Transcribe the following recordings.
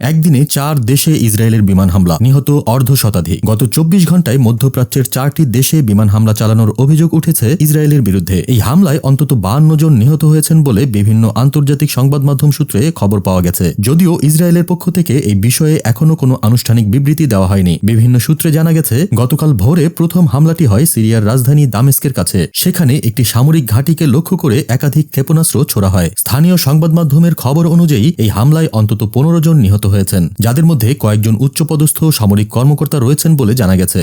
একদিনে 4 দেশে ইসরায়েলের বিমান হামলা, নিহত অর্ধ শতাধিক। গত 24 ঘন্টায় মধ্যপ্রাচ্যের 4টি দেশে বিমান হামলা চালানোর অভিযোগ উঠেছে ইসরায়েলের বিরুদ্ধে। এই হামলায় অন্তত 52 জন নিহত হয়েছেন বলে বিভিন্ন আন্তর্জাতিক সংবাদ মাধ্যম সূত্রে খবর পাওয়া গেছে। যদিও ইসরায়েলের পক্ষ থেকে এই বিষয়ে এখনো কোনো আনুষ্ঠানিক বিবৃতি দেওয়া হয়নি। বিভিন্ন সূত্রে জানা গেছে, গতকাল ভোরে প্রথম হামলাটি হয় সিরিয়ার রাজধানী দামেস্কের কাছে। সেখানে একটি সামরিক ঘাঁটিকে লক্ষ্য করে একাধিক ক্ষেপণাস্ত্র ছোড়া হয়। স্থানীয় সংবাদ মাধ্যমের খবর অনুযায়ী এই হামলায় অন্তত 15 জন নিহত হয়েছেন, যাদের মধ্যে কয়েকজন উচ্চপদস্থ সামরিক কর্মকর্তা রয়েছেন বলে জানা গেছে।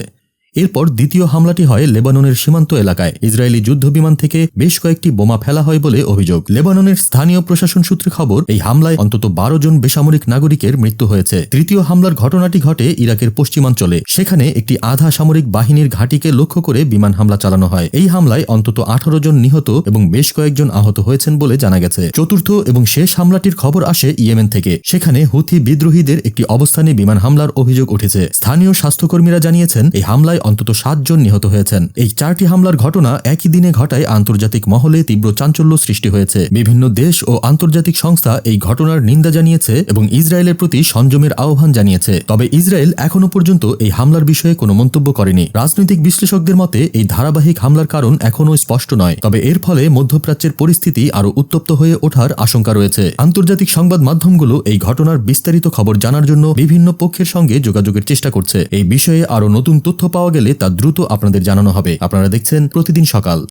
এরপর দ্বিতীয় হামলাটি হয় লেবাননের সীমান্ত এলাকায়। ইসরায়েলি যুদ্ধবিমান থেকে বেশ কয়েকটি বোমা ফেলা হয় বলে অভিযোগ। লেবাননের স্থানীয় প্রশাসন সূত্রে খবর, এই হামলায় অন্তত 12 জন বেসামরিক নাগরিকের মৃত্যু হয়েছে। তৃতীয় হামলার ঘটনাটি ঘটে ইরাকের পশ্চিমাঞ্চলে। সেখানে একটি আধা সামরিক বাহিনীর ঘাঁটিকে লক্ষ্য করে বিমান হামলা চালানো হয়। এই হামলায় অন্তত 18 জন নিহত এবং বেশ কয়েকজন আহত হয়েছেন বলে জানা গেছে। চতুর্থ এবং শেষ হামলাটির খবর আসে ইয়েমেন থেকে। সেখানে হুথি বিদ্রোহীদের একটি অবস্থানে বিমান হামলার অভিযোগ উঠেছে। স্থানীয় স্বাস্থ্যকর্মীরা জানিয়েছেন, এই হামলায় অন্তত 7 জন নিহত হয়েছেন। এই 4টি হামলার ঘটনা একই দিনে ঘটায় আন্তর্জাতিক মহলে তীব্র চাঞ্চল্য সৃষ্টি হয়েছে। বিভিন্ন দেশ ও আন্তর্জাতিক সংস্থা এই ঘটনার নিন্দা জানিয়েছে এবং ইসরায়েলের প্রতি সংযমের আহ্বান জানিয়েছে। তবে ইসরায়েল এখনো পর্যন্ত এই হামলার বিষয়ে কোনো মন্তব্য করেনি। রাজনৈতিক বিশ্লেষকদের মতে, এই ধারাবাহিক হামলার কারণ এখনো স্পষ্ট নয়। তবে এর ফলে মধ্যপ্রাচ্যের পরিস্থিতি আরও উত্তপ্ত হয়ে ওঠার আশঙ্কা রয়েছে। আন্তর্জাতিক সংবাদ মাধ্যমগুলো এই ঘটনার বিস্তারিত খবর জানার জন্য বিভিন্ন পক্ষের সঙ্গে যোগাযোগের চেষ্টা করছে। এই বিষয়ে আরও নতুন তথ্য পাওয়া গেলে তা দ্রুত আপনাদের জানানো হবে। আপনারা দেখছেন প্রতিদিন সকাল।